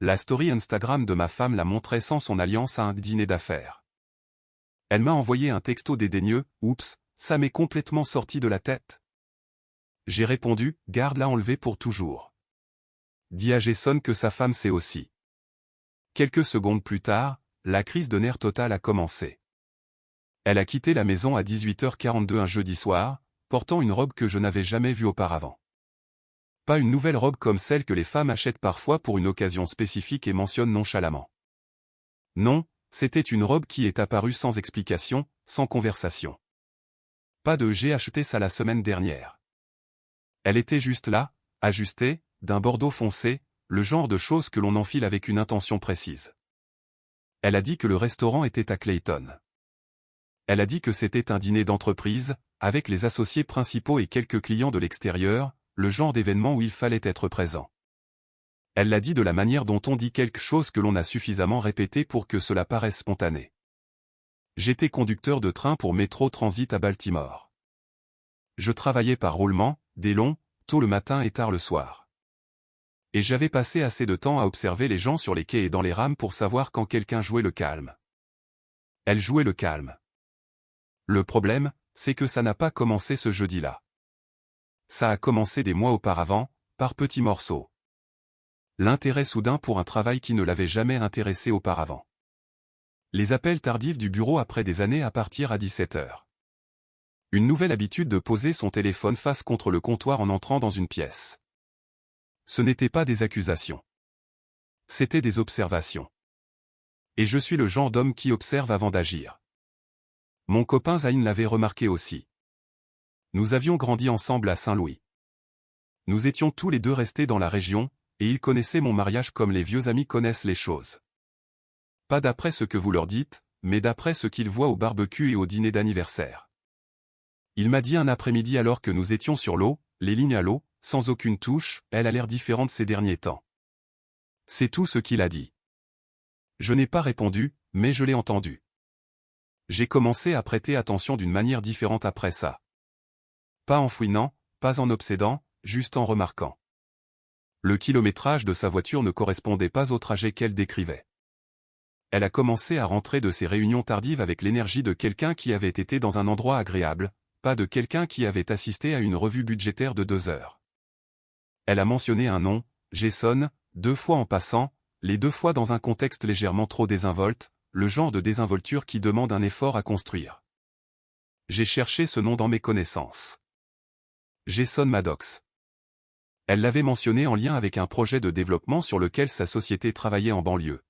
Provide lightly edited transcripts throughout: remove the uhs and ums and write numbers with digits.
La story Instagram de ma femme la montrait sans son alliance à un dîner d'affaires. Elle m'a envoyé un texto dédaigneux, « Oups, ça m'est complètement sorti de la tête. » J'ai répondu, « Garde-la enlevée pour toujours. » Dis à Jason que sa femme sait aussi. Quelques secondes plus tard, la crise de nerfs totale a commencé. Elle a quitté la maison à 18h42 un jeudi soir, portant une robe que je n'avais jamais vue auparavant. Pas une nouvelle robe comme celle que les femmes achètent parfois pour une occasion spécifique et mentionnent nonchalamment. Non, c'était une robe qui est apparue sans explication, sans conversation. Pas de « j'ai acheté ça la semaine dernière ». Elle était juste là, ajustée, d'un bordeaux foncé, le genre de choses que l'on enfile avec une intention précise. Elle a dit que le restaurant était à Clayton. Elle a dit que c'était un dîner d'entreprise, avec les associés principaux et quelques clients de l'extérieur, le genre d'événement où il fallait être présent. Elle l'a dit de la manière dont on dit quelque chose que l'on a suffisamment répété pour que cela paraisse spontané. J'étais conducteur de train pour Metro Transit à Baltimore. Je travaillais par roulement, des longs, tôt le matin et tard le soir. Et j'avais passé assez de temps à observer les gens sur les quais et dans les rames pour savoir quand quelqu'un jouait le calme. Elle jouait le calme. Le problème, c'est que ça n'a pas commencé ce jeudi-là. Ça a commencé des mois auparavant, par petits morceaux. L'intérêt soudain pour un travail qui ne l'avait jamais intéressé auparavant. Les appels tardifs du bureau après des années à partir à 17h. Une nouvelle habitude de poser son téléphone face contre le comptoir en entrant dans une pièce. Ce n'étaient pas des accusations. C'étaient des observations. Et je suis le genre d'homme qui observe avant d'agir. Mon copain Zayn l'avait remarqué aussi. Nous avions grandi ensemble à Saint-Louis. Nous étions tous les deux restés dans la région, et il connaissait mon mariage comme les vieux amis connaissent les choses. Pas d'après ce que vous leur dites, mais d'après ce qu'ils voient au barbecue et au dîner d'anniversaire. Il m'a dit un après-midi alors que nous étions sur l'eau, les lignes à l'eau, sans aucune touche, elle a l'air différente ces derniers temps. C'est tout ce qu'il a dit. Je n'ai pas répondu, mais je l'ai entendu. J'ai commencé à prêter attention d'une manière différente après ça. Pas en fouinant, pas en obsédant, juste en remarquant. Le kilométrage de sa voiture ne correspondait pas au trajet qu'elle décrivait. Elle a commencé à rentrer de ses réunions tardives avec l'énergie de quelqu'un qui avait été dans un endroit agréable, pas de quelqu'un qui avait assisté à une revue budgétaire de 2 heures. Elle a mentionné un nom, Jason, 2 fois en passant, les 2 fois dans un contexte légèrement trop désinvolte, le genre de désinvolture qui demande un effort à construire. J'ai cherché ce nom dans mes connaissances. Jason Maddox. Elle l'avait mentionné en lien avec un projet de développement sur lequel sa société travaillait en banlieue.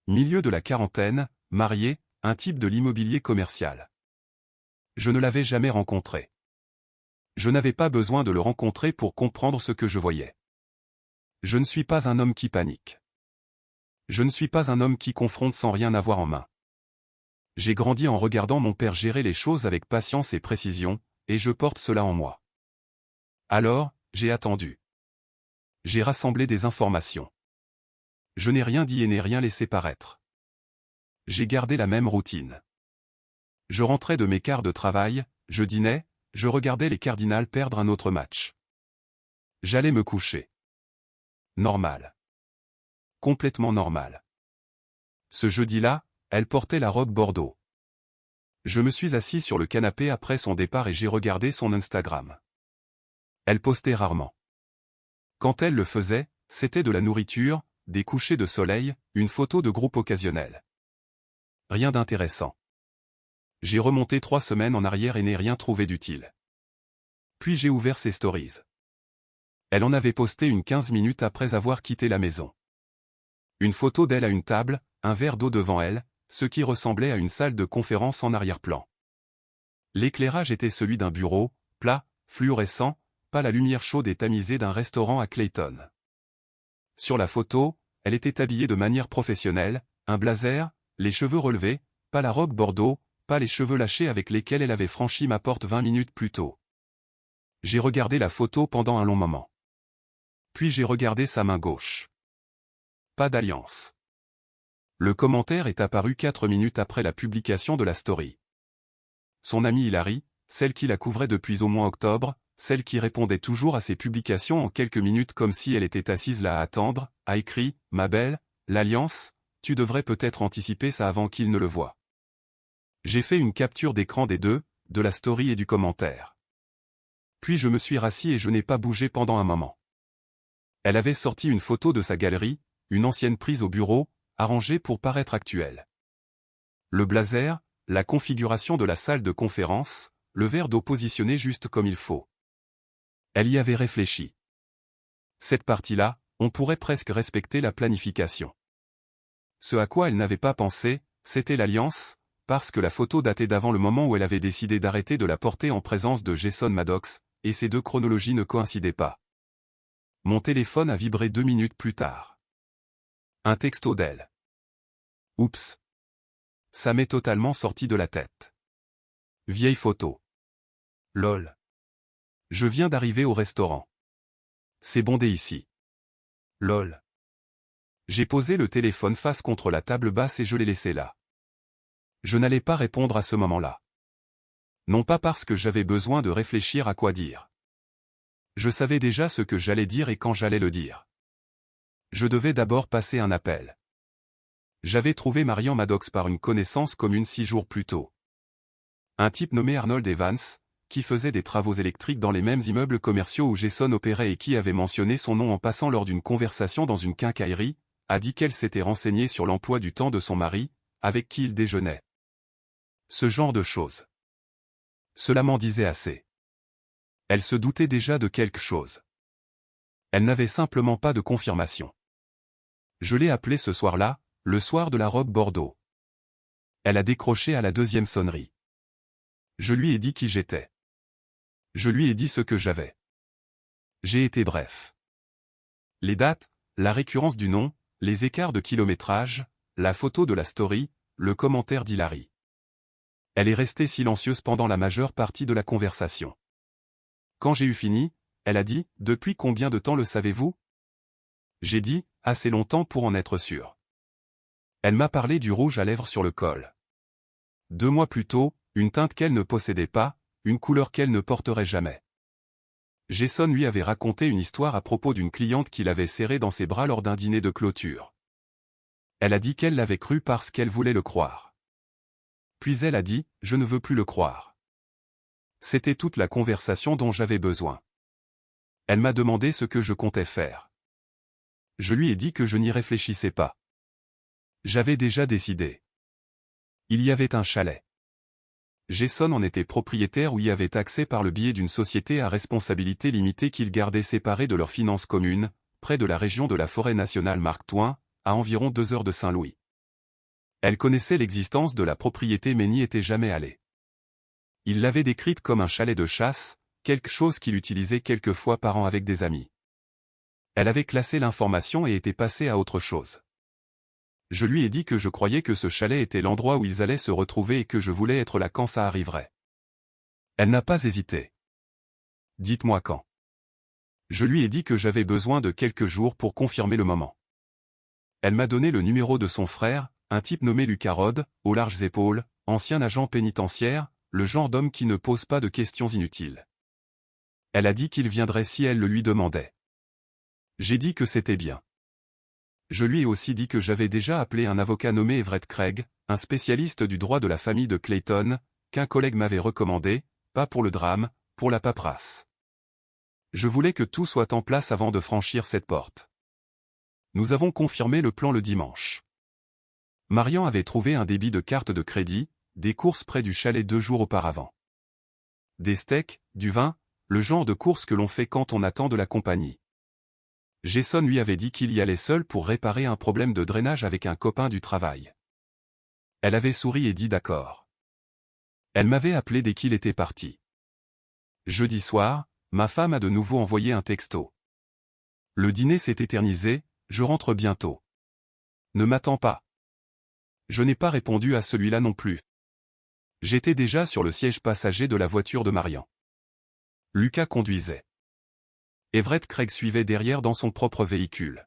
Milieu de la quarantaine, marié, un type de l'immobilier commercial. Je ne l'avais jamais rencontré. Je n'avais pas besoin de le rencontrer pour comprendre ce que je voyais. Je ne suis pas un homme qui panique. Je ne suis pas un homme qui confronte sans rien avoir en main. J'ai grandi en regardant mon père gérer les choses avec patience et précision, et je porte cela en moi. Alors, j'ai attendu. J'ai rassemblé des informations. Je n'ai rien dit et n'ai rien laissé paraître. J'ai gardé la même routine. Je rentrais de mes quarts de travail, je dînais, je regardais les Cardinals perdre un autre match. J'allais me coucher. Normal. Complètement normal. Ce jeudi-là, elle portait la robe bordeaux. Je me suis assis sur le canapé après son départ et j'ai regardé son Instagram. Elle postait rarement. Quand elle le faisait, c'était de la nourriture, des couchers de soleil, une photo de groupe occasionnelle. Rien d'intéressant. J'ai remonté 3 semaines en arrière et n'ai rien trouvé d'utile. Puis j'ai ouvert ses stories. Elle en avait posté une 15 minutes après avoir quitté la maison. Une photo d'elle à une table, un verre d'eau devant elle, ce qui ressemblait à une salle de conférence en arrière-plan. L'éclairage était celui d'un bureau, plat, fluorescent, pas la lumière chaude et tamisée d'un restaurant à Clayton. Sur la photo, elle était habillée de manière professionnelle, un blazer, les cheveux relevés, pas la robe bordeaux, pas les cheveux lâchés avec lesquels elle avait franchi ma porte 20 minutes plus tôt. J'ai regardé la photo pendant un long moment. Puis j'ai regardé sa main gauche. Pas d'alliance. Le commentaire est apparu 4 minutes après la publication de la story. Son amie Hilary, celle qui la couvrait depuis au moins octobre, celle qui répondait toujours à ses publications en quelques minutes comme si elle était assise là à attendre, a écrit « Ma belle, l'Alliance, tu devrais peut-être anticiper ça avant qu'il ne le voie. » J'ai fait une capture d'écran des deux, de la story et du commentaire. Puis je me suis rassis et je n'ai pas bougé pendant un moment. Elle avait sorti une photo de sa galerie, une ancienne prise au bureau, arrangée pour paraître actuelle. Le blazer, la configuration de la salle de conférence, le verre d'eau positionné juste comme il faut. Elle y avait réfléchi. Cette partie-là, on pourrait presque respecter la planification. Ce à quoi elle n'avait pas pensé, c'était l'alliance, parce que la photo datait d'avant le moment où elle avait décidé d'arrêter de la porter en présence de Jason Maddox, et ces deux chronologies ne coïncidaient pas. Mon téléphone a vibré 2 minutes plus tard. Un texto d'elle. Oups. Ça m'est totalement sorti de la tête. Vieille photo. Lol. Je viens d'arriver au restaurant. C'est bondé ici. Lol. J'ai posé le téléphone face contre la table basse et je l'ai laissé là. Je n'allais pas répondre à ce moment-là. Non pas parce que j'avais besoin de réfléchir à quoi dire. Je savais déjà ce que j'allais dire et quand j'allais le dire. Je devais d'abord passer un appel. J'avais trouvé Marian Maddox par une connaissance commune 6 jours plus tôt. Un type nommé Arnold Evans, qui faisait des travaux électriques dans les mêmes immeubles commerciaux où Jason opérait et qui avait mentionné son nom en passant lors d'une conversation dans une quincaillerie, a dit qu'elle s'était renseignée sur l'emploi du temps de son mari, avec qui il déjeunait. Ce genre de choses. Cela m'en disait assez. Elle se doutait déjà de quelque chose. Elle n'avait simplement pas de confirmation. Je l'ai appelée ce soir-là, le soir de la robe Bordeaux. Elle a décroché à la 2e sonnerie. Je lui ai dit qui j'étais. Je lui ai dit ce que j'avais. J'ai été bref. Les dates, la récurrence du nom, les écarts de kilométrage, la photo de la story, le commentaire d'Hilary. Elle est restée silencieuse pendant la majeure partie de la conversation. Quand j'ai eu fini, elle a dit « Depuis combien de temps le savez-vous » J'ai dit « Assez longtemps pour en être sûr ». Elle m'a parlé du rouge à lèvres sur le col. 2 mois plus tôt, une teinte qu'elle ne possédait pas, une couleur qu'elle ne porterait jamais. Jason lui avait raconté une histoire à propos d'une cliente qu'il avait serrée dans ses bras lors d'un dîner de clôture. Elle a dit qu'elle l'avait cru parce qu'elle voulait le croire. Puis elle a dit « Je ne veux plus le croire ». C'était toute la conversation dont j'avais besoin. Elle m'a demandé ce que je comptais faire. Je lui ai dit que je n'y réfléchissais pas. J'avais déjà décidé. Il y avait un chalet. Jason en était propriétaire ou y avait accès par le biais d'une société à responsabilité limitée qu'il gardait séparée de leurs finances communes, près de la région de la forêt nationale Mark Twain, à environ 2 heures de Saint-Louis. Elle connaissait l'existence de la propriété mais n'y était jamais allée. Il l'avait décrite comme un chalet de chasse, quelque chose qu'il utilisait quelques fois par an avec des amis. Elle avait classé l'information et était passée à autre chose. Je lui ai dit que je croyais que ce chalet était l'endroit où ils allaient se retrouver et que je voulais être là quand ça arriverait. Elle n'a pas hésité. Dites-moi quand. Je lui ai dit que j'avais besoin de quelques jours pour confirmer le moment. Elle m'a donné le numéro de son frère, un type nommé Lucas Rod, aux larges épaules, ancien agent pénitentiaire, le genre d'homme qui ne pose pas de questions inutiles. Elle a dit qu'il viendrait si elle le lui demandait. J'ai dit que c'était bien. Je lui ai aussi dit que j'avais déjà appelé un avocat nommé Everett Craig, un spécialiste du droit de la famille de Clayton, qu'un collègue m'avait recommandé, pas pour le drame, pour la paperasse. Je voulais que tout soit en place avant de franchir cette porte. Nous avons confirmé le plan le dimanche. Marian avait trouvé un débit de carte de crédit, des courses près du chalet 2 jours auparavant. Des steaks, du vin, le genre de courses que l'on fait quand on attend de la compagnie. Jason lui avait dit qu'il y allait seul pour réparer un problème de drainage avec un copain du travail. Elle avait souri et dit d'accord. Elle m'avait appelé dès qu'il était parti. Jeudi soir, ma femme a de nouveau envoyé un texto. Le dîner s'est éternisé, je rentre bientôt. Ne m'attends pas. Je n'ai pas répondu à celui-là non plus. J'étais déjà sur le siège passager de la voiture de Marian. Lucas conduisait. Everett Craig suivait derrière dans son propre véhicule.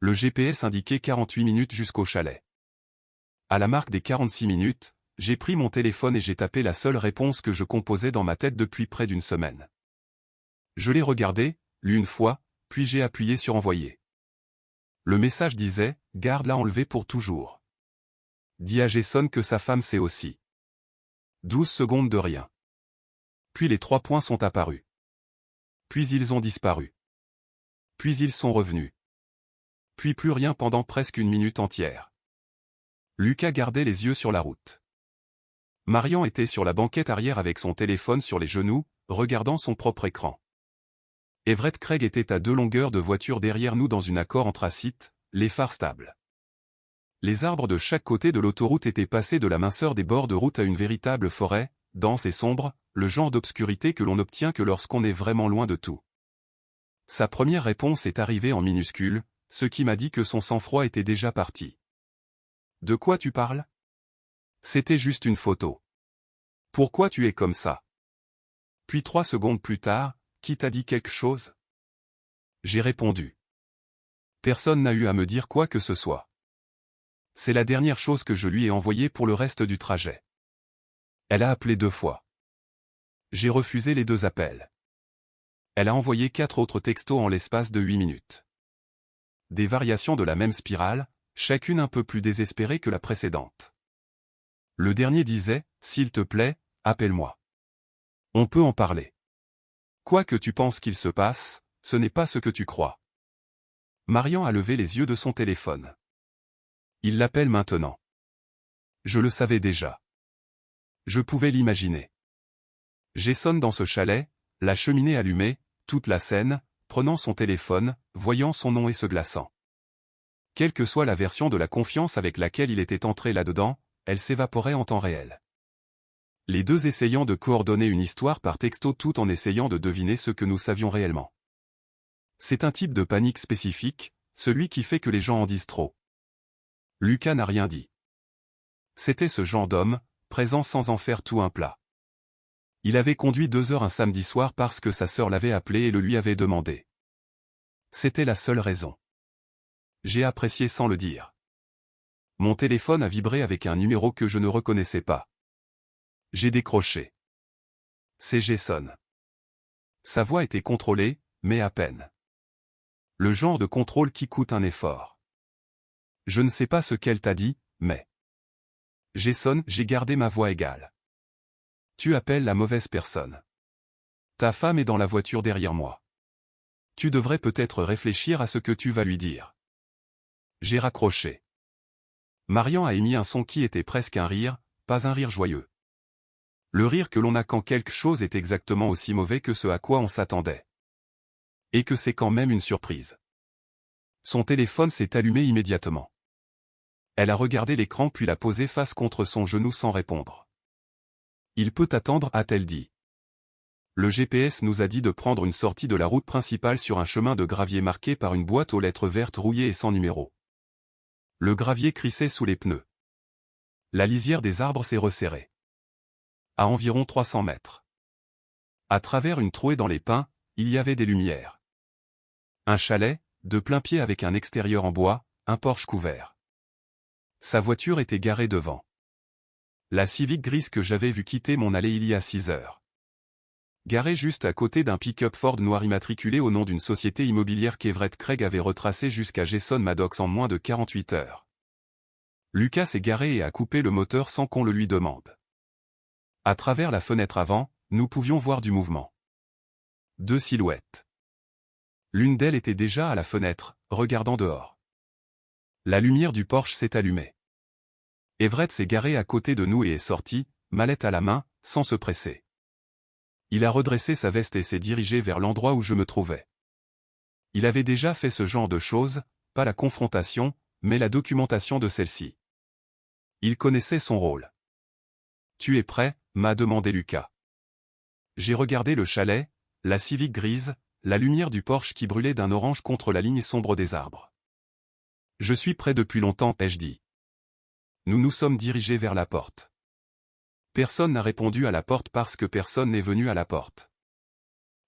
Le GPS indiquait 48 minutes jusqu'au chalet. À la marque des 46 minutes, j'ai pris mon téléphone et j'ai tapé la seule réponse que je composais dans ma tête depuis près d'une semaine. Je l'ai regardé, lu une fois, puis j'ai appuyé sur envoyer. Le message disait, garde-la enlevée pour toujours. Dis à Jason que sa femme sait aussi. 12 secondes de rien. Puis les 3 points sont apparus. Puis ils ont disparu. Puis ils sont revenus. Puis plus rien pendant presque une minute entière. Lucas gardait les yeux sur la route. Marian était sur la banquette arrière avec son téléphone sur les genoux, regardant son propre écran. Everett Craig était à 2 longueurs de voiture derrière nous dans une Accord anthracite, les phares stables. Les arbres de chaque côté de l'autoroute étaient passés de la minceur des bords de route à une véritable forêt, dense et sombre, le genre d'obscurité que l'on n'obtient que lorsqu'on est vraiment loin de tout. Sa première réponse est arrivée en minuscule, ce qui m'a dit que son sang-froid était déjà parti. De quoi tu parles? C'était juste une photo. Pourquoi tu es comme ça? Puis 3 secondes plus tard, qui t'a dit quelque chose? J'ai répondu. Personne n'a eu à me dire quoi que ce soit. C'est la dernière chose que je lui ai envoyée pour le reste du trajet. Elle a appelé 2 fois. J'ai refusé les 2 appels. Elle a envoyé 4 autres textos en l'espace de 8 minutes. Des variations de la même spirale, chacune un peu plus désespérée que la précédente. Le dernier disait, s'il te plaît, appelle-moi. On peut en parler. Quoi que tu penses qu'il se passe, ce n'est pas ce que tu crois. Marian a levé les yeux de son téléphone. Il l'appelle maintenant. Je le savais déjà. Je pouvais l'imaginer. Jason dans ce chalet, la cheminée allumée, toute la scène, prenant son téléphone, voyant son nom et se glaçant. Quelle que soit la version de la confiance avec laquelle il était entré là-dedans, elle s'évaporait en temps réel. Les 2 essayant de coordonner une histoire par texto tout en essayant de deviner ce que nous savions réellement. C'est un type de panique spécifique, celui qui fait que les gens en disent trop. Lucas n'a rien dit. C'était ce genre d'homme, présent sans en faire tout un plat. Il avait conduit 2 heures un samedi soir parce que sa sœur l'avait appelé et le lui avait demandé. C'était la seule raison. J'ai apprécié sans le dire. Mon téléphone a vibré avec un numéro que je ne reconnaissais pas. J'ai décroché. C'est Jason. Sa voix était contrôlée, mais à peine. Le genre de contrôle qui coûte un effort. Je ne sais pas ce qu'elle t'a dit, mais... Jason, j'ai gardé ma voix égale. Tu appelles la mauvaise personne. Ta femme est dans la voiture derrière moi. Tu devrais peut-être réfléchir à ce que tu vas lui dire. J'ai raccroché. Marian a émis un son qui était presque un rire, pas un rire joyeux. Le rire que l'on a quand quelque chose est exactement aussi mauvais que ce à quoi on s'attendait. Et que c'est quand même une surprise. Son téléphone s'est allumé immédiatement. Elle a regardé l'écran puis l'a posé face contre son genou sans répondre. Il peut attendre, a-t-elle dit. Le GPS nous a dit de prendre une sortie de la route principale sur un chemin de gravier marqué par une boîte aux lettres vertes rouillées et sans numéro. Le gravier crissait sous les pneus. La lisière des arbres s'est resserrée. À environ 300 mètres. À travers une trouée dans les pins, il y avait des lumières. Un chalet, de plein pied avec un extérieur en bois, un porche couvert. Sa voiture était garée devant. La Civic grise que j'avais vue quitter mon allée il y a 6 heures. Garée juste à côté d'un pick-up Ford noir immatriculé au nom d'une société immobilière qu'Everett Craig avait retracé jusqu'à Jason Maddox en moins de 48 heures. Lucas s'est garé et a coupé le moteur sans qu'on le lui demande. À travers la fenêtre avant, nous pouvions voir du mouvement. 2 silhouettes. L'une d'elles était déjà à la fenêtre, regardant dehors. La lumière du Porsche s'est allumée. Everett s'est garé à côté de nous et est sorti, mallette à la main, sans se presser. Il a redressé sa veste et s'est dirigé vers l'endroit où je me trouvais. Il avait déjà fait ce genre de choses, pas la confrontation, mais la documentation de celle-ci. Il connaissait son rôle. « Tu es prêt ?» m'a demandé Lucas. J'ai regardé le chalet, la Civic grise, la lumière du Porsche qui brûlait d'un orange contre la ligne sombre des arbres. « Je suis prêt depuis longtemps, ai-je dit. Nous nous sommes dirigés vers la porte. Personne n'a répondu à la porte parce que personne n'est venu à la porte.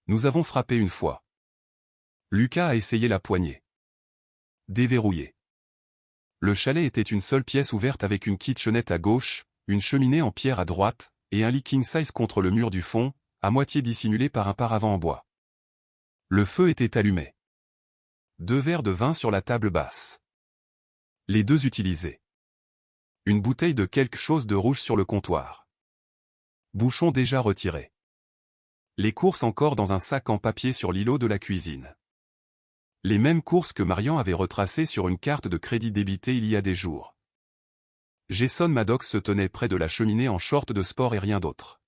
Nous avons frappé une fois. Lucas a essayé la poignée. Déverrouillée. Le chalet était une seule pièce ouverte avec une kitchenette à gauche, une cheminée en pierre à droite, et un lit king size contre le mur du fond, à moitié dissimulé par un paravent en bois. Le feu était allumé. 2 verres de vin sur la table basse. Les 2 utilisés. Une bouteille de quelque chose de rouge sur le comptoir. Bouchon déjà retiré. Les courses encore dans un sac en papier sur l'îlot de la cuisine. Les mêmes courses que Marian avait retracées sur une carte de crédit débitée il y a des jours. Jason Maddox se tenait près de la cheminée en short de sport et rien d'autre.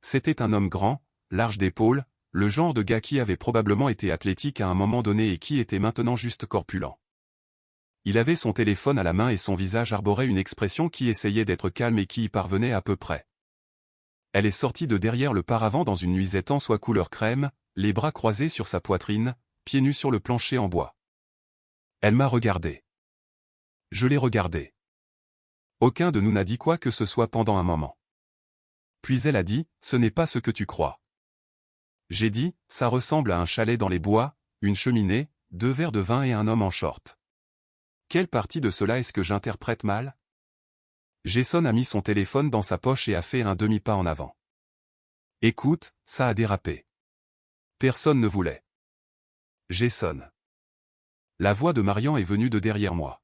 C'était un homme grand, large d'épaules, le genre de gars qui avait probablement été athlétique à un moment donné et qui était maintenant juste corpulent. Il avait son téléphone à la main et son visage arborait une expression qui essayait d'être calme et qui y parvenait à peu près. Elle est sortie de derrière le paravent dans une nuisette en soie couleur crème, les bras croisés sur sa poitrine, pieds nus sur le plancher en bois. Elle m'a regardé. Je l'ai regardé. Aucun de nous n'a dit quoi que ce soit pendant un moment. Puis elle a dit, ce n'est pas ce que tu crois. J'ai dit, ça ressemble à un chalet dans les bois, une cheminée, 2 verres de vin et un homme en short. Quelle partie de cela est-ce que j'interprète mal? Jason a mis son téléphone dans sa poche et a fait un demi-pas en avant. Écoute, ça a dérapé. Personne ne voulait. Jason. La voix de Marian est venue de derrière moi.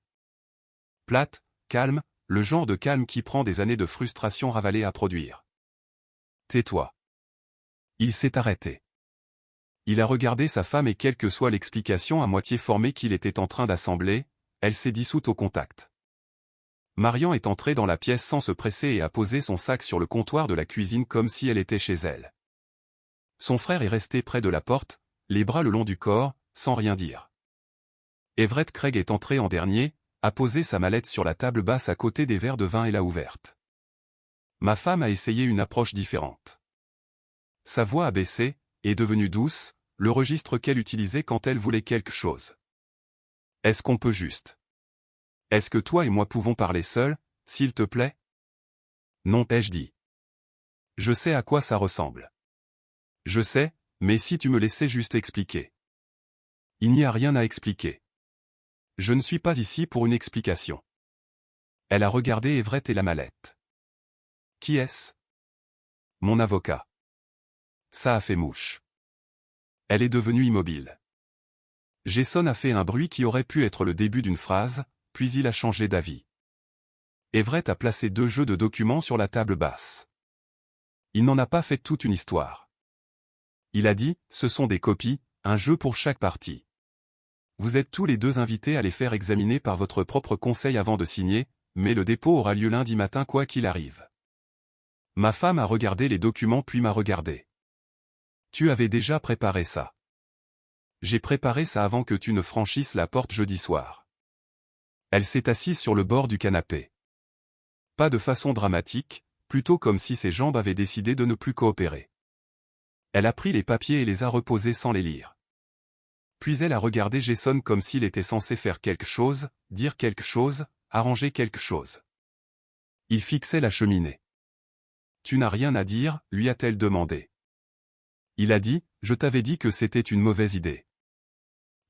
Plate, calme, le genre de calme qui prend des années de frustration ravalée à produire. Tais-toi. Il s'est arrêté. Il a regardé sa femme et quelle que soit l'explication à moitié formée qu'il était en train d'assembler, elle s'est dissoute au contact. Marian est entrée dans la pièce sans se presser et a posé son sac sur le comptoir de la cuisine comme si elle était chez elle. Son frère est resté près de la porte, les bras le long du corps, sans rien dire. Everett Craig est entré en dernier, a posé sa mallette sur la table basse à côté des verres de vin et l'a ouverte. Ma femme a essayé une approche différente. Sa voix a baissé, est devenue douce, le registre qu'elle utilisait quand elle voulait quelque chose. Est-ce qu'on peut juste? Est-ce que toi et moi pouvons parler seuls, s'il te plaît? Non, ai-je dit. Je sais à quoi ça ressemble. Je sais, mais si tu me laissais juste expliquer. Il n'y a rien à expliquer. Je ne suis pas ici pour une explication. Elle a regardé Everett et la mallette. Qui est-ce? Mon avocat. Ça a fait mouche. Elle est devenue immobile. Jason a fait un bruit qui aurait pu être le début d'une phrase, puis il a changé d'avis. Everett a placé 2 jeux de documents sur la table basse. Il n'en a pas fait toute une histoire. Il a dit, ce sont des copies, un jeu pour chaque partie. Vous êtes tous les 2 invités à les faire examiner par votre propre conseil avant de signer, mais le dépôt aura lieu lundi matin quoi qu'il arrive. Ma femme a regardé les documents puis m'a regardé. Tu avais déjà préparé ça. J'ai préparé ça avant que tu ne franchisses la porte jeudi soir. Elle s'est assise sur le bord du canapé. Pas de façon dramatique, plutôt comme si ses jambes avaient décidé de ne plus coopérer. Elle a pris les papiers et les a reposés sans les lire. Puis elle a regardé Jason comme s'il était censé faire quelque chose, dire quelque chose, arranger quelque chose. Il fixait la cheminée. Tu n'as rien à dire, lui a-t-elle demandé. Il a dit, je t'avais dit que c'était une mauvaise idée.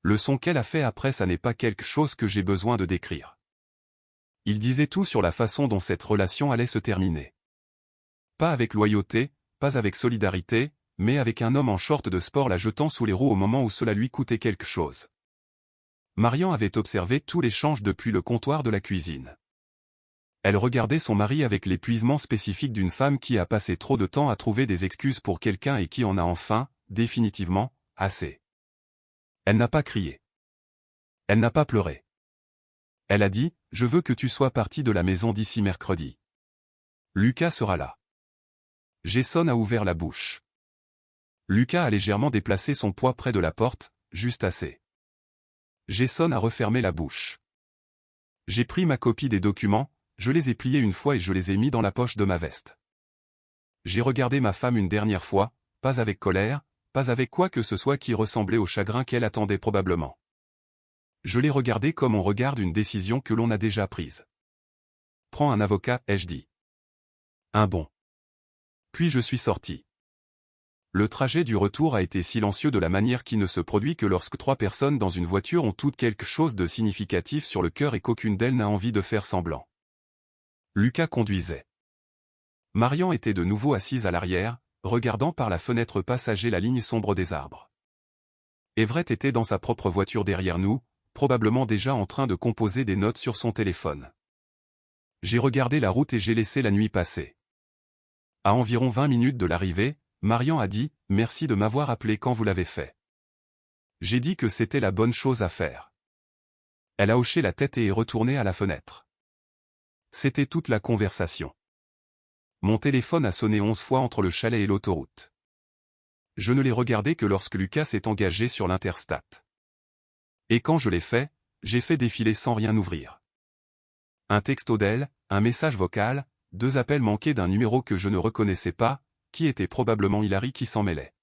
Le son qu'elle a fait après ça n'est pas quelque chose que j'ai besoin de décrire. Il disait tout sur la façon dont cette relation allait se terminer. Pas avec loyauté, pas avec solidarité, mais avec un homme en short de sport la jetant sous les roues au moment où cela lui coûtait quelque chose. Marian avait observé tout l'échange depuis le comptoir de la cuisine. Elle regardait son mari avec l'épuisement spécifique d'une femme qui a passé trop de temps à trouver des excuses pour quelqu'un et qui en a enfin, définitivement, assez. Elle n'a pas crié. Elle n'a pas pleuré. Elle a dit, je veux que tu sois parti de la maison d'ici mercredi. Lucas sera là. Jason a ouvert la bouche. Lucas a légèrement déplacé son poids près de la porte, juste assez. Jason a refermé la bouche. J'ai pris ma copie des documents, je les ai pliés une fois et je les ai mis dans la poche de ma veste. J'ai regardé ma femme une dernière fois, pas avec colère, pas avec quoi que ce soit qui ressemblait au chagrin qu'elle attendait probablement. Je l'ai regardée comme on regarde une décision que l'on a déjà prise. Prends un avocat, ai-je dit. Un bon. Puis je suis sorti. Le trajet du retour a été silencieux de la manière qui ne se produit que lorsque 3 personnes dans une voiture ont toutes quelque chose de significatif sur le cœur et qu'aucune d'elles n'a envie de faire semblant. Lucas conduisait. Marian était de nouveau assise à l'arrière, regardant par la fenêtre passager la ligne sombre des arbres. Everett était dans sa propre voiture derrière nous, probablement déjà en train de composer des notes sur son téléphone. J'ai regardé la route et j'ai laissé la nuit passer. À environ 20 minutes de l'arrivée, Marian a dit « Merci de m'avoir appelé quand vous l'avez fait ». J'ai dit que c'était la bonne chose à faire. Elle a hoché la tête et est retournée à la fenêtre. C'était toute la conversation. Mon téléphone a sonné 11 fois entre le chalet et l'autoroute. Je ne l'ai regardé que lorsque Lucas s'est engagé sur l'Interstate. Et quand je l'ai fait, j'ai fait défiler sans rien ouvrir. Un texto d'elle, un message vocal, 2 appels manqués d'un numéro que je ne reconnaissais pas, qui était probablement Hilary qui s'en mêlait.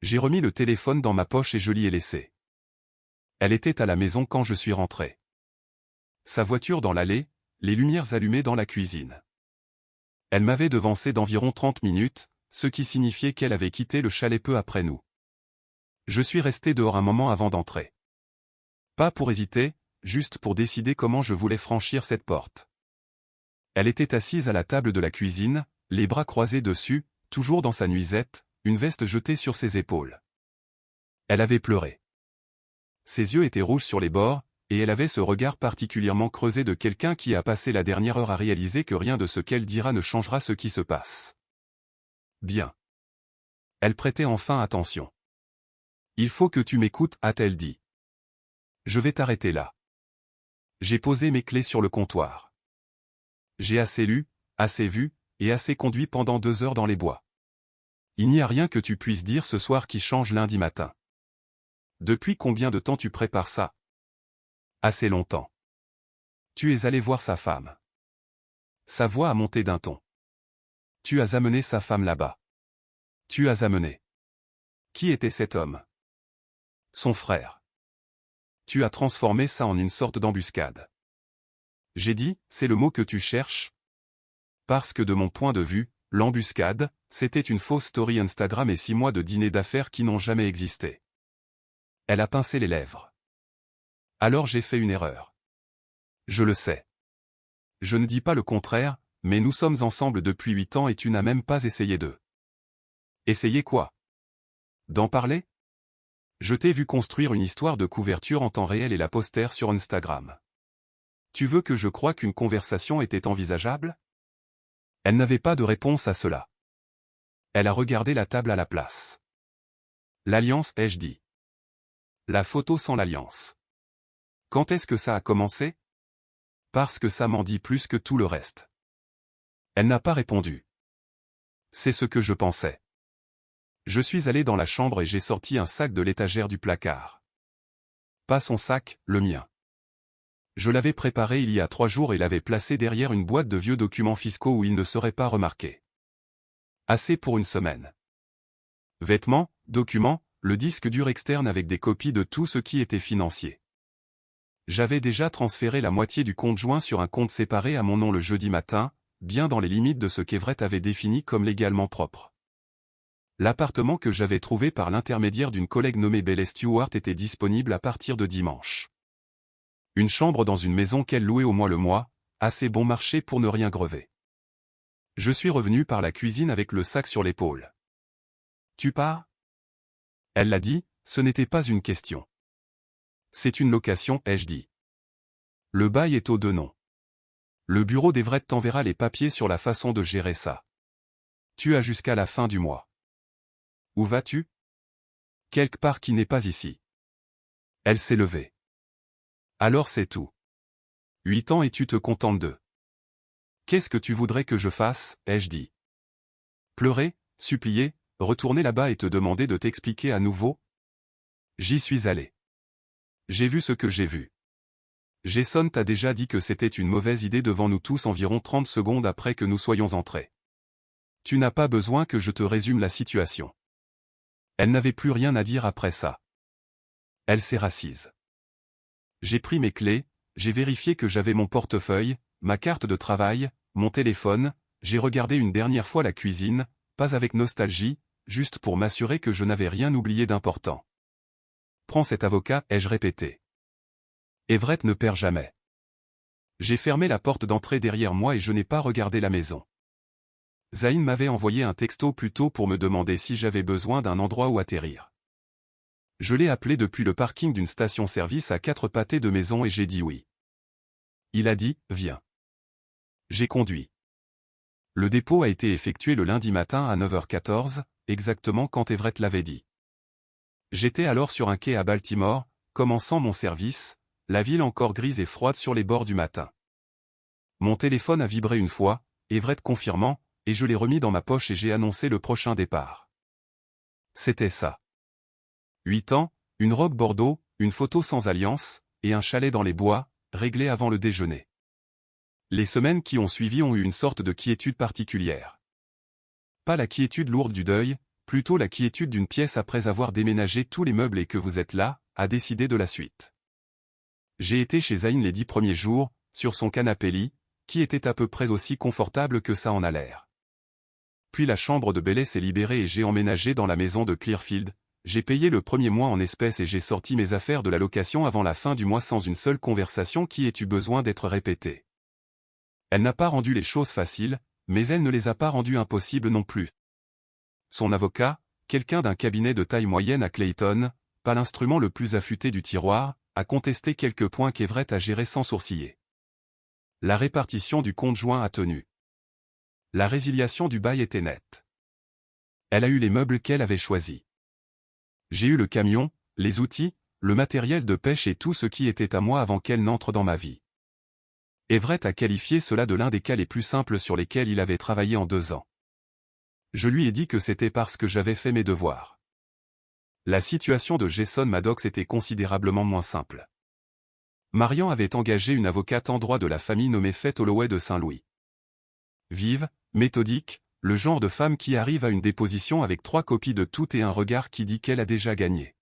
J'ai remis le téléphone dans ma poche et je l'y ai laissé. Elle était à la maison quand je suis rentré. Sa voiture dans l'allée, les lumières allumées dans la cuisine. Elle m'avait devancé d'environ 30 minutes, ce qui signifiait qu'elle avait quitté le chalet peu après nous. Je suis resté dehors un moment avant d'entrer. Pas pour hésiter, juste pour décider comment je voulais franchir cette porte. Elle était assise à la table de la cuisine, les bras croisés dessus, toujours dans sa nuisette, une veste jetée sur ses épaules. Elle avait pleuré. Ses yeux étaient rouges sur les bords, et elle avait ce regard particulièrement creusé de quelqu'un qui a passé la dernière heure à réaliser que rien de ce qu'elle dira ne changera ce qui se passe. Bien. Elle prêtait enfin attention. « Il faut que tu m'écoutes » a-t-elle dit. « Je vais t'arrêter là. » J'ai posé mes clés sur le comptoir. J'ai assez lu, assez vu, et assez conduit pendant 2 heures dans les bois. Il n'y a rien que tu puisses dire ce soir qui change lundi matin. Depuis combien de temps tu prépares ça? Assez longtemps. Tu es allé voir sa femme. Sa voix a monté d'un ton. Tu as amené sa femme là-bas. Tu as amené. Qui était cet homme? Son frère. Tu as transformé ça en une sorte d'embuscade. J'ai dit, c'est le mot que tu cherches? Parce que de mon point de vue, l'embuscade, c'était une fausse story Instagram et 6 mois de dîner d'affaires qui n'ont jamais existé. Elle a pincé les lèvres. Alors j'ai fait une erreur. Je le sais. Je ne dis pas le contraire, mais nous sommes ensemble depuis 8 ans et tu n'as même pas essayé de... Essayer quoi? D'en parler? Je t'ai vu construire une histoire de couverture en temps réel et la poster sur Instagram. Tu veux que je croie qu'une conversation était envisageable? Elle n'avait pas de réponse à cela. Elle a regardé la table à la place. L'alliance, ai-je dit. La photo sans l'alliance. Quand est-ce que ça a commencé? Parce que ça m'en dit plus que tout le reste. Elle n'a pas répondu. C'est ce que je pensais. Je suis allé dans la chambre et j'ai sorti un sac de l'étagère du placard. Pas son sac, le mien. Je l'avais préparé il y a 3 jours et l'avais placé derrière une boîte de vieux documents fiscaux où il ne serait pas remarqué. Assez pour une semaine. Vêtements, documents, le disque dur externe avec des copies de tout ce qui était financier. J'avais déjà transféré la moitié du compte joint sur un compte séparé à mon nom le jeudi matin, bien dans les limites de ce qu'Everett avait défini comme légalement propre. L'appartement que j'avais trouvé par l'intermédiaire d'une collègue nommée Belle Stewart était disponible à partir de dimanche. Une chambre dans une maison qu'elle louait au moins le mois, assez bon marché pour ne rien grever. Je suis revenu par la cuisine avec le sac sur l'épaule. « Tu pars ?» Elle l'a dit, ce n'était pas une question. C'est une location, ai-je dit. Le bail est aux 2 noms. Le bureau d'Everett t'enverra les papiers sur la façon de gérer ça. Tu as jusqu'à la fin du mois. Où vas-tu? Quelque part qui n'est pas ici. Elle s'est levée. Alors c'est tout. 8 ans et tu te contentes de. Qu'est-ce que tu voudrais que je fasse, ai-je dit. Pleurer, supplier, retourner là-bas et te demander de t'expliquer à nouveau? J'y suis allé. J'ai vu ce que j'ai vu. Jason t'a déjà dit que c'était une mauvaise idée devant nous tous environ 30 secondes après que nous soyons entrés. Tu n'as pas besoin que je te résume la situation. Elle n'avait plus rien à dire après ça. Elle s'est rassise. J'ai pris mes clés, j'ai vérifié que j'avais mon portefeuille, ma carte de travail, mon téléphone, j'ai regardé une dernière fois la cuisine, pas avec nostalgie, juste pour m'assurer que je n'avais rien oublié d'important. Prends cet avocat, ai-je répété. Everett ne perd jamais. J'ai fermé la porte d'entrée derrière moi et je n'ai pas regardé la maison. Zayn m'avait envoyé un texto plus tôt pour me demander si j'avais besoin d'un endroit où atterrir. Je l'ai appelé depuis le parking d'une station-service à 4 pâtés de maison et j'ai dit oui. Il a dit, viens. J'ai conduit. Le dépôt a été effectué le lundi matin à 9h14, exactement quand Everett l'avait dit. J'étais alors sur un quai à Baltimore, commençant mon service, la ville encore grise et froide sur les bords du matin. Mon téléphone a vibré une fois, Everett confirmant, et je l'ai remis dans ma poche et j'ai annoncé le prochain départ. C'était ça. 8 ans, une robe bordeaux, une photo sans alliance, et un chalet dans les bois, réglé avant le déjeuner. Les semaines qui ont suivi ont eu une sorte de quiétude particulière. Pas la quiétude lourde du deuil, plutôt la quiétude d'une pièce après avoir déménagé tous les meubles et que vous êtes là, à décider de la suite. J'ai été chez Zayn les 10 premiers jours, sur son canapé-lit, qui était à peu près aussi confortable que ça en a l'air. Puis la chambre de Bélé s'est libérée et j'ai emménagé dans la maison de Clearfield. J'ai payé le premier mois en espèces et j'ai sorti mes affaires de la location avant la fin du mois sans une seule conversation qui ait eu besoin d'être répétée. Elle n'a pas rendu les choses faciles, mais elle ne les a pas rendues impossibles non plus. Son avocat, quelqu'un d'un cabinet de taille moyenne à Clayton, pas l'instrument le plus affûté du tiroir, a contesté quelques points qu'Everett a gérés sans sourciller. La répartition du compte joint a tenu. La résiliation du bail était nette. Elle a eu les meubles qu'elle avait choisis. J'ai eu le camion, les outils, le matériel de pêche et tout ce qui était à moi avant qu'elle n'entre dans ma vie. Everett a qualifié cela de l'un des cas les plus simples sur lesquels il avait travaillé en 2 ans. Je lui ai dit que c'était parce que j'avais fait mes devoirs. La situation de Jason Maddox était considérablement moins simple. Marian avait engagé une avocate en droit de la famille nommée Faith Holloway de Saint-Louis. Vive, méthodique, le genre de femme qui arrive à une déposition avec 3 copies de tout et un regard qui dit qu'elle a déjà gagné.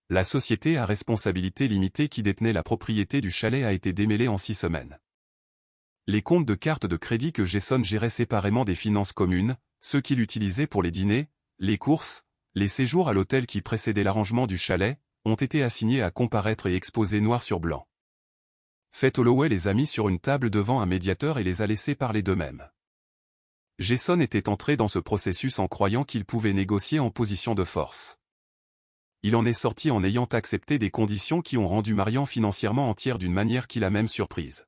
La société à responsabilité limitée qui détenait la propriété du chalet a été démêlée en 6 semaines. Les comptes de cartes de crédit que Jason gérait séparément des finances communes, ceux qu'il utilisait pour les dîners, les courses, les séjours à l'hôtel qui précédaient l'arrangement du chalet, ont été assignés à comparaître et exposés noir sur blanc. Faith Holloway les a mis sur une table devant un médiateur et les a laissés parler d'eux-mêmes. Jason était entré dans ce processus en croyant qu'il pouvait négocier en position de force. Il en est sorti en ayant accepté des conditions qui ont rendu Marian financièrement entière d'une manière qui l'a même surprise.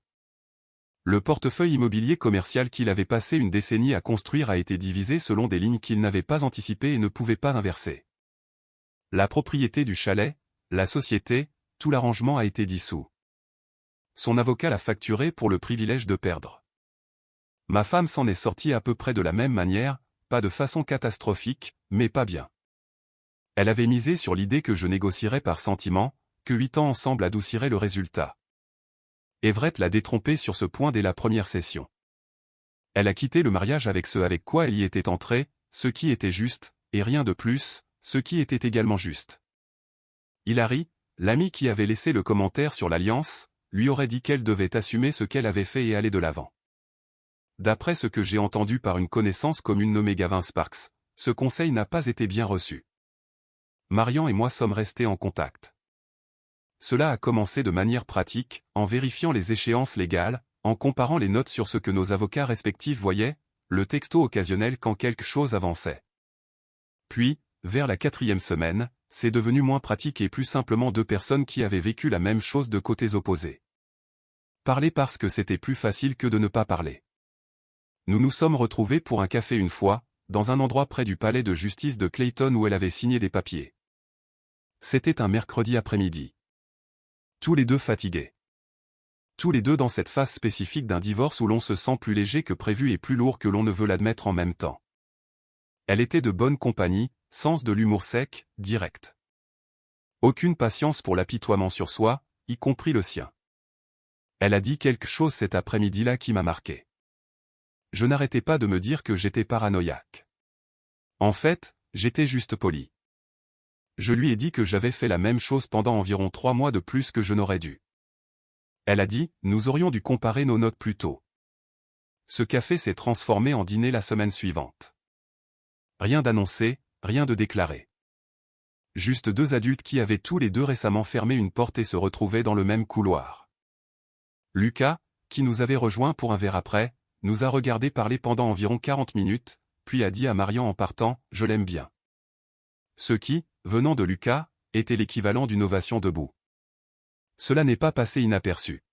Le portefeuille immobilier commercial qu'il avait passé une décennie à construire a été divisé selon des lignes qu'il n'avait pas anticipées et ne pouvait pas inverser. La propriété du chalet, la société, tout l'arrangement a été dissous. Son avocat l'a facturé pour le privilège de perdre. Ma femme s'en est sortie à peu près de la même manière, pas de façon catastrophique, mais pas bien. Elle avait misé sur l'idée que je négocierais par sentiment, que 8 ans ensemble adouciraient le résultat. Everett l'a détrompée sur ce point dès la première session. Elle a quitté le mariage avec ce avec quoi elle y était entrée, ce qui était juste, et rien de plus, ce qui était également juste. Hilary, l'amie qui avait laissé le commentaire sur l'alliance, lui aurait dit qu'elle devait assumer ce qu'elle avait fait et aller de l'avant. D'après ce que j'ai entendu par une connaissance commune nommée Gavin Sparks, ce conseil n'a pas été bien reçu. Marian et moi sommes restés en contact. Cela a commencé de manière pratique, en vérifiant les échéances légales, en comparant les notes sur ce que nos avocats respectifs voyaient, le texto occasionnel quand quelque chose avançait. Puis, vers la 4e semaine, c'est devenu moins pratique et plus simplement 2 personnes qui avaient vécu la même chose de côtés opposés. Parler parce que c'était plus facile que de ne pas parler. Nous nous sommes retrouvés pour un café une fois, dans un endroit près du palais de justice de Clayton où elle avait signé des papiers. C'était un mercredi après-midi. Tous les deux fatigués. Tous les deux dans cette phase spécifique d'un divorce où l'on se sent plus léger que prévu et plus lourd que l'on ne veut l'admettre en même temps. Elle était de bonne compagnie, sens de l'humour sec, direct. Aucune patience pour l'apitoiement sur soi, y compris le sien. Elle a dit quelque chose cet après-midi-là qui m'a marqué. Je n'arrêtais pas de me dire que j'étais paranoïaque. En fait, j'étais juste poli. Je lui ai dit que j'avais fait la même chose pendant environ 3 mois de plus que je n'aurais dû. Elle a dit, nous aurions dû comparer nos notes plus tôt. Ce café s'est transformé en dîner la semaine suivante. Rien d'annoncé, rien de déclaré. Juste 2 adultes qui avaient tous les 2 récemment fermé une porte et se retrouvaient dans le même couloir. Lucas, qui nous avait rejoints pour un verre après, nous a regardé parler pendant environ 40 minutes, puis a dit à Marian en partant, « Je l'aime bien ». Ce qui, venant de Lucas, était l'équivalent d'une ovation debout. Cela n'est pas passé inaperçu.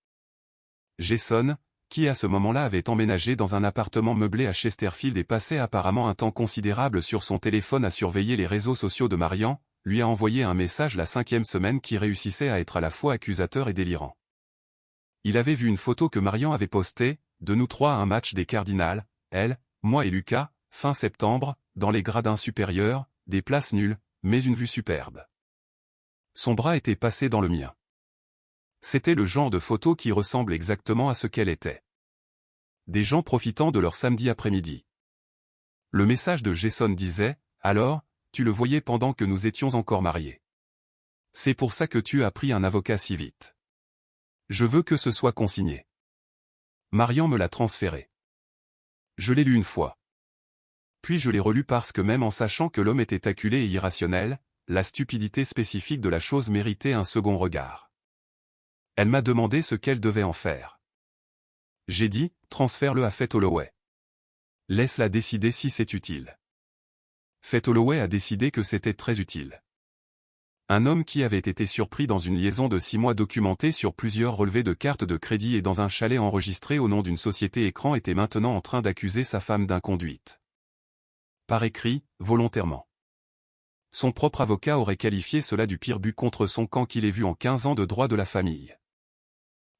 Jason, qui à ce moment-là avait emménagé dans un appartement meublé à Chesterfield et passait apparemment un temps considérable sur son téléphone à surveiller les réseaux sociaux de Marian, lui a envoyé un message la 5e semaine qui réussissait à être à la fois accusateur et délirant. Il avait vu une photo que Marian avait postée, de nous trois à un match des Cardinals, elle, moi et Lucas, fin septembre, dans les gradins supérieurs, des places nulles, mais une vue superbe. Son bras était passé dans le mien. C'était le genre de photo qui ressemble exactement à ce qu'elle était. Des gens profitant de leur samedi après-midi. Le message de Jason disait, « Alors, tu le voyais pendant que nous étions encore mariés. C'est pour ça que tu as pris un avocat si vite. Je veux que ce soit consigné. » Marian me l'a transféré. Je l'ai lu une fois. Puis je l'ai relu parce que même en sachant que l'homme était acculé et irrationnel, la stupidité spécifique de la chose méritait un second regard. Elle m'a demandé ce qu'elle devait en faire. J'ai dit, transfère-le à Faith Holloway. Laisse-la décider si c'est utile. Faith Holloway a décidé que c'était très utile. Un homme qui avait été surpris dans une liaison de 6 mois documentée sur plusieurs relevés de cartes de crédit et dans un chalet enregistré au nom d'une société écran était maintenant en train d'accuser sa femme d'inconduite. Par écrit, volontairement. Son propre avocat aurait qualifié cela du pire but contre son camp qu'il ait vu en 15 ans de droit de la famille.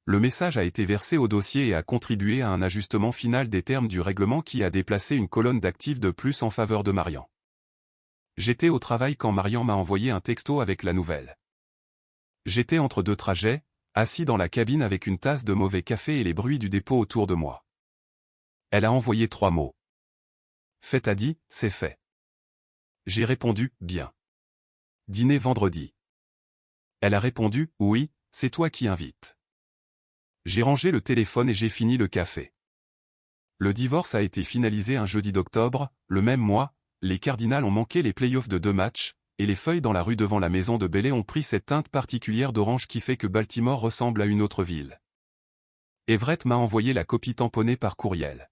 Le message a été versé au dossier et a contribué à un ajustement final des termes du règlement qui a déplacé une colonne d'actifs de plus en faveur de Marian. J'étais au travail quand Marian m'a envoyé un texto avec la nouvelle. J'étais entre deux trajets, assis dans la cabine avec une tasse de mauvais café et les bruits du dépôt autour de moi. Elle a envoyé 3 mots. Faith a dit, c'est fait. J'ai répondu, bien. Dîner vendredi. Elle a répondu, oui, c'est toi qui invites. J'ai rangé le téléphone et j'ai fini le café. Le divorce a été finalisé un jeudi d'octobre, le même mois, les Cardinals ont manqué les playoffs de 2 matchs, et les feuilles dans la rue devant la maison de Belley ont pris cette teinte particulière d'orange qui fait que Baltimore ressemble à une autre ville. Everett m'a envoyé la copie tamponnée par courriel.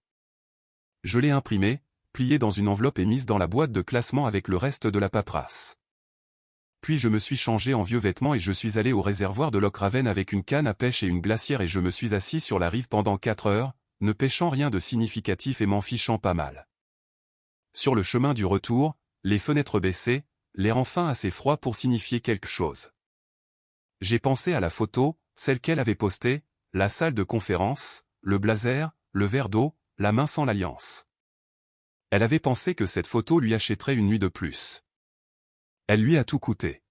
Je l'ai imprimée, pliée dans une enveloppe et mise dans la boîte de classement avec le reste de la paperasse. Puis je me suis changé en vieux vêtements et je suis allé au réservoir de Loch Raven avec une canne à pêche et une glacière et je me suis assis sur la rive pendant 4 heures, ne pêchant rien de significatif et m'en fichant pas mal. Sur le chemin du retour, les fenêtres baissées, l'air enfin assez froid pour signifier quelque chose. J'ai pensé à la photo, celle qu'elle avait postée, la salle de conférence, le blazer, le verre d'eau, la main sans l'alliance. Elle avait pensé que cette photo lui achèterait une nuit de plus. Elle lui a tout coûté.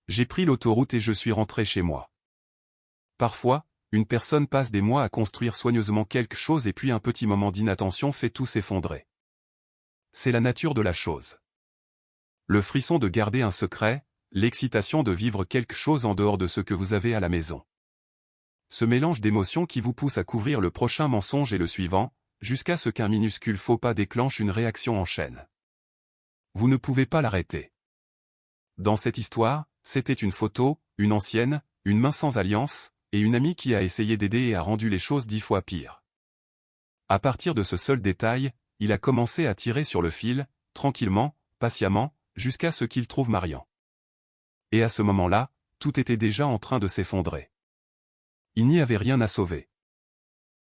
J'ai pris l'autoroute et je suis rentré chez moi. Parfois, une personne passe des mois à construire soigneusement quelque chose et puis un petit moment d'inattention fait tout s'effondrer. C'est la nature de la chose. Le frisson de garder un secret, l'excitation de vivre quelque chose en dehors de ce que vous avez à la maison. Ce mélange d'émotions qui vous pousse à couvrir le prochain mensonge et le suivant, jusqu'à ce qu'un minuscule faux pas déclenche une réaction en chaîne. Vous ne pouvez pas l'arrêter. Dans cette histoire, c'était une photo, une ancienne, une main sans alliance, et une amie qui a essayé d'aider et a rendu les choses 10 fois pires. À partir de ce seul détail, il a commencé à tirer sur le fil, tranquillement, patiemment, jusqu'à ce qu'il trouve Marian. Et à ce moment-là, tout était déjà en train de s'effondrer. Il n'y avait rien à sauver.